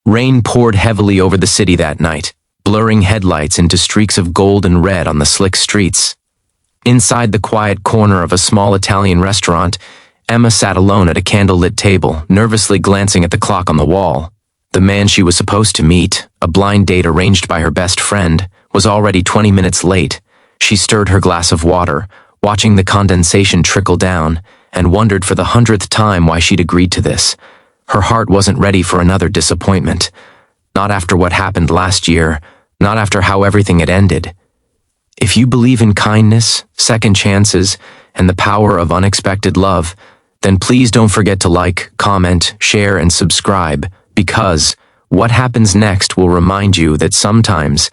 Rain poured heavily over the city that night, blurring headlights into streaks of gold and red on the slick streets. Inside the quiet corner of a small Italian restaurant, Emma sat alone at a candlelit table, nervously glancing at the clock on the wall. The man she was supposed to meet, a blind date arranged by her best friend, was already 20 minutes late. She stirred her glass of water, watching the condensation trickle down, and wondered for the 100th time why she'd agreed to this. Her heart wasn't ready for another disappointment. Not after what happened last year, not after how everything had ended. If you believe in kindness, second chances, and the power of unexpected love, then please don't forget to like, comment, share, and subscribe, because what happens next will remind you that sometimes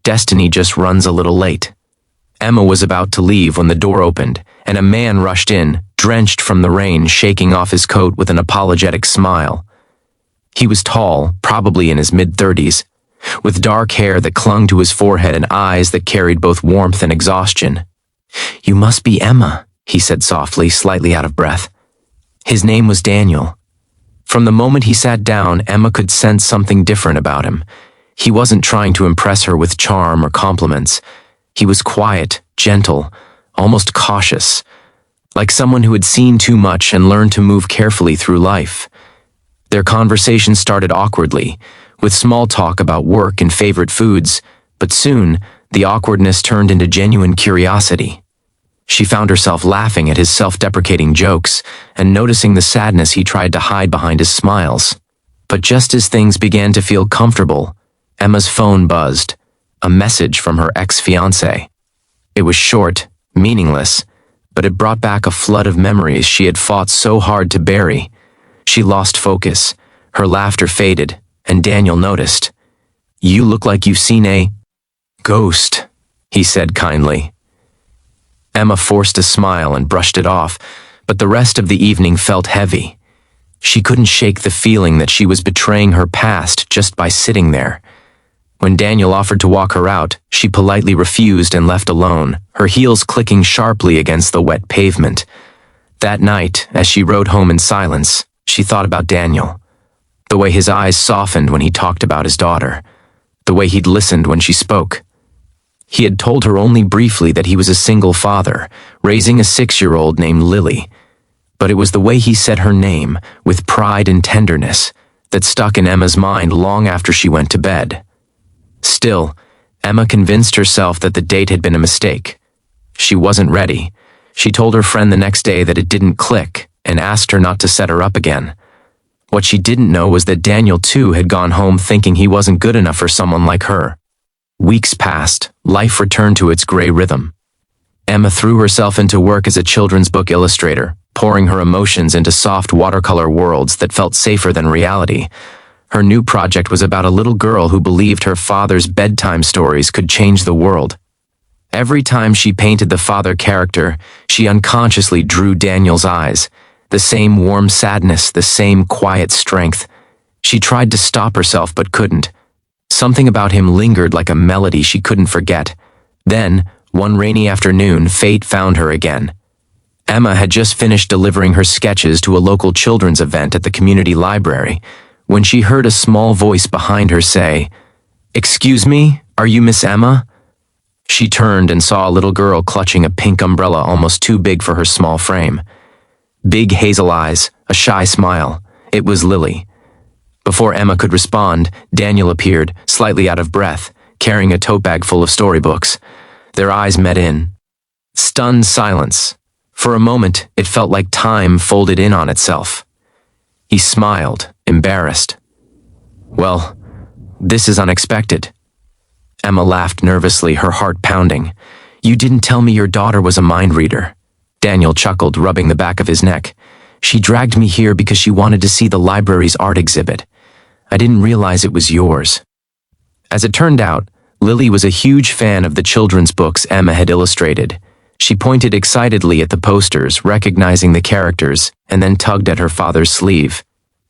destiny just runs a little late. Emma was about to leave when the door opened, and a man rushed in, drenched from the rain, shaking off his coat with an apologetic smile. He was tall, probably in his mid-30s, with dark hair that clung to his forehead and eyes that carried both warmth and exhaustion. "You must be Emma," he said softly, slightly out of breath. His name was Daniel. From the moment he sat down, Emma could sense something different about him. He wasn't trying to impress her with charm or compliments. He was quiet, gentle, almost cautious, like someone who had seen too much and learned to move carefully through life. Their conversation started awkwardly, with small talk about work and favorite foods, but soon the awkwardness turned into genuine curiosity. She found herself laughing at his self-deprecating jokes and noticing the sadness he tried to hide behind his smiles. But just as things began to feel comfortable, Emma's phone buzzed, a message from her ex-fiancé. It was short, meaningless, but it brought back a flood of memories she had fought so hard to bury. She lost focus, her laughter faded, and Daniel noticed. "You look like you've seen a ghost," he said kindly. Emma forced a smile and brushed it off, but the rest of the evening felt heavy. She couldn't shake the feeling that she was betraying her past just by sitting there. When Daniel offered to walk her out, she politely refused and left alone, her heels clicking sharply against the wet pavement. That night, as she rode home in silence, she thought about Daniel. The way his eyes softened when he talked about his daughter. The way he'd listened when she spoke. He had told her only briefly that he was a single father, raising a 6-year-old named Lily. But it was the way he said her name, with pride and tenderness, that stuck in Emma's mind long after she went to bed. Still, Emma convinced herself that the date had been a mistake. She wasn't ready. She told her friend the next day that it didn't click, and asked her not to set her up again. What she didn't know was that Daniel too had gone home thinking he wasn't good enough for someone like her. Weeks passed, life returned to its gray rhythm. Emma threw herself into work as a children's book illustrator, pouring her emotions into soft watercolor worlds that felt safer than reality. Her new project was about a little girl who believed her father's bedtime stories could change the world. Every time she painted the father character, she unconsciously drew Daniel's eyes, the same warm sadness, the same quiet strength. She tried to stop herself but couldn't. Something about him lingered like a melody she couldn't forget. Then, one rainy afternoon, fate found her again. Emma had just finished delivering her sketches to a local children's event at the community library, when she heard a small voice behind her say, "Excuse me, are you Miss Emma?" She turned and saw a little girl clutching a pink umbrella almost too big for her small frame. Big hazel eyes, a shy smile. It was Lily. Before Emma could respond, Daniel appeared, slightly out of breath, carrying a tote bag full of storybooks. Their eyes met in. Stunned silence. For a moment, it felt like time folded in on itself. He smiled, embarrassed. "Well, this is unexpected." Emma laughed nervously, her heart pounding. "You didn't tell me your daughter was a mind reader." Daniel chuckled, rubbing the back of his neck. "She dragged me here because she wanted to see the library's art exhibit. I didn't realize it was yours." As it turned out, Lily was a huge fan of the children's books Emma had illustrated. She pointed excitedly at the posters, recognizing the characters, and then tugged at her father's sleeve.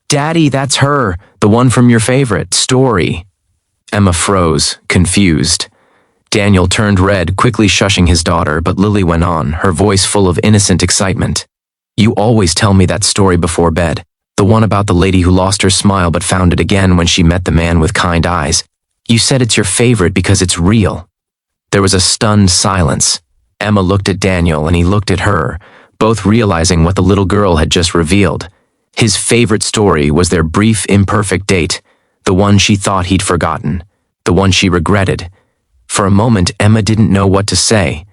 "Daddy, that's her, the one from your favorite story." Emma froze, confused. Daniel turned red, quickly shushing his daughter, but Lily went on, her voice full of innocent excitement. "You always tell me that story before bed. The one about the lady who lost her smile but found it again when she met the man with kind eyes. You said it's your favorite because it's real. There was a stunned silence. Emma looked at Daniel and he looked at her, both realizing what the little girl had just revealed. His favorite story was their brief, imperfect date, the one she thought he'd forgotten, the one she regretted. For a moment, Emma didn't know what to say.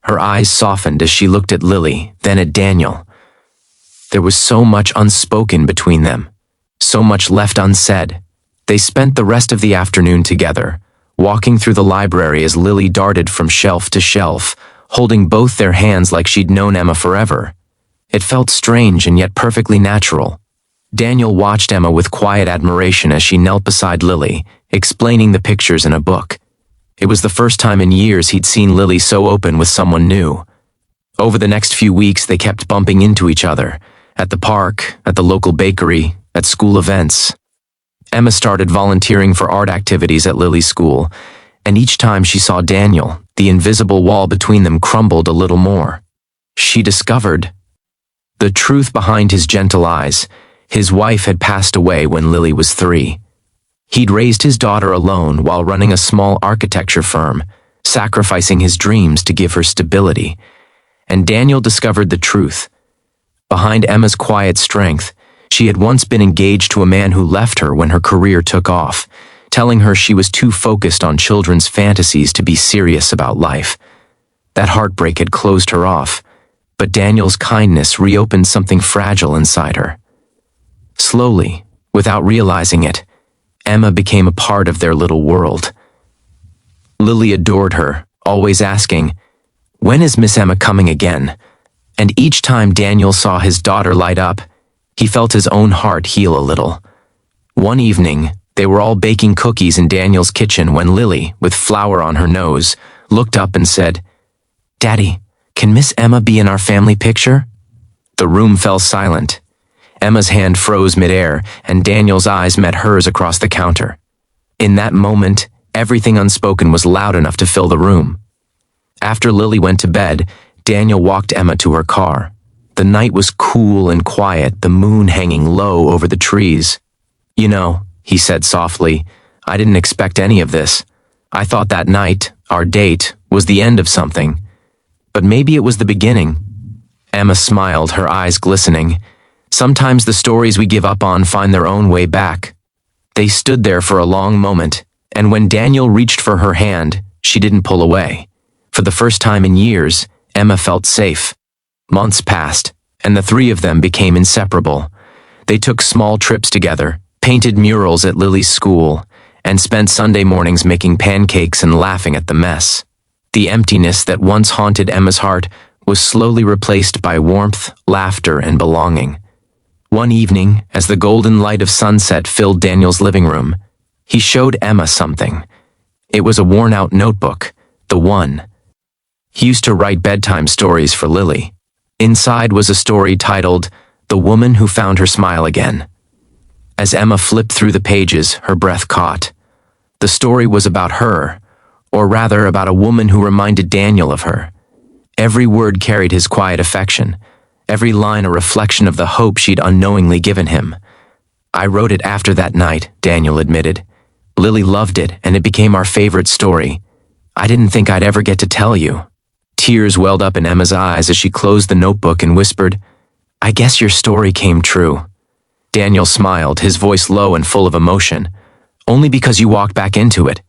Her eyes softened as she looked at Lily, then at Daniel. There was so much unspoken between them, so much left unsaid. They spent the rest of the afternoon together, walking through the library as Lily darted from shelf to shelf, holding both their hands like she'd known Emma forever. It felt strange and yet perfectly natural. Daniel watched Emma with quiet admiration as she knelt beside Lily, explaining the pictures in a book. It was the first time in years he'd seen Lily so open with someone new. Over the next few weeks, they kept bumping into each other, at the park, at the local bakery, at school events. Emma started volunteering for art activities at Lily's school, and each time she saw Daniel, the invisible wall between them crumbled a little more. She discovered the truth behind his gentle eyes. His wife had passed away when Lily was 3. He'd raised his daughter alone while running a small architecture firm, sacrificing his dreams to give her stability. And Daniel discovered the truth. Behind Emma's quiet strength, she had once been engaged to a man who left her when her career took off, telling her she was too focused on children's fantasies to be serious about life. That heartbreak had closed her off, but Daniel's kindness reopened something fragile inside her. Slowly, without realizing it, Emma became a part of their little world. Lily adored her, always asking, "When is Miss Emma coming again?" And each time Daniel saw his daughter light up, he felt his own heart heal a little. One evening, they were all baking cookies in Daniel's kitchen when Lily, with flour on her nose, looked up and said, "Daddy, can Miss Emma be in our family picture?" The room fell silent. Emma's hand froze midair, and Daniel's eyes met hers across the counter. In that moment, everything unspoken was loud enough to fill the room. After Lily went to bed, Daniel walked Emma to her car. The night was cool and quiet, the moon hanging low over the trees. "You know," he said softly, "I didn't expect any of this. I thought that night, our date, was the end of something. But maybe it was the beginning." Emma smiled, her eyes glistening. Sometimes the stories we give up on find their own way back. They stood there for a long moment, and when Daniel reached for her hand, she didn't pull away. For the first time in years, Emma felt safe. Months passed, and the three of them became inseparable. They took small trips together, painted murals at Lily's school, and spent Sunday mornings making pancakes and laughing at the mess. The emptiness that once haunted Emma's heart was slowly replaced by warmth, laughter, and belonging. One evening, as the golden light of sunset filled Daniel's living room, he showed Emma something. It was a worn-out notebook, the one he used to write bedtime stories for Lily. Inside was a story titled, "The Woman Who Found Her Smile Again." As Emma flipped through the pages, her breath caught. The story was about her, or rather about a woman who reminded Daniel of her. Every word carried his quiet affection, every line a reflection of the hope she'd unknowingly given him. "I wrote it after that night," Daniel admitted. "Lily loved it, and it became our favorite story. I didn't think I'd ever get to tell you." Tears welled up in Emma's eyes as she closed the notebook and whispered, "I guess your story came true." Daniel smiled, his voice low and full of emotion. "Only because you walked back into it."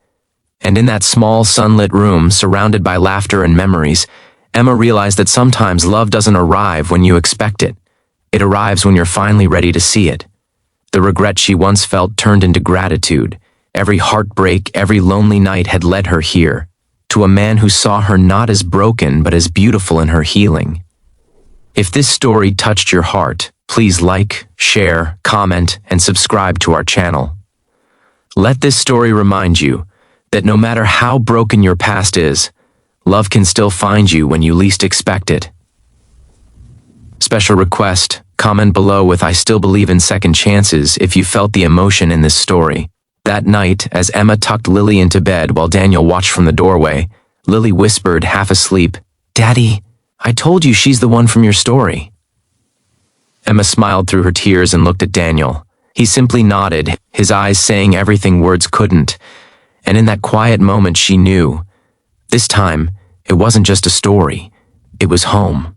And in that small, sunlit room, surrounded by laughter and memories, Emma realized that sometimes love doesn't arrive when you expect it. It arrives when you're finally ready to see it. The regret she once felt turned into gratitude. Every heartbreak, every lonely night had led her here, to a man who saw her not as broken but as beautiful in her healing. If this story touched your heart, please like, share, comment, and subscribe to our channel. Let this story remind you that no matter how broken your past is, love can still find you when you least expect it. Special request, comment below with "I still believe in second chances" if you felt the emotion in this story. That night, as Emma tucked Lily into bed while Daniel watched from the doorway, Lily whispered, half asleep, "Daddy, I told you she's the one from your story." Emma smiled through her tears and looked at Daniel. He simply nodded, his eyes saying everything words couldn't. And in that quiet moment she knew. This time, it wasn't just a story. It was home.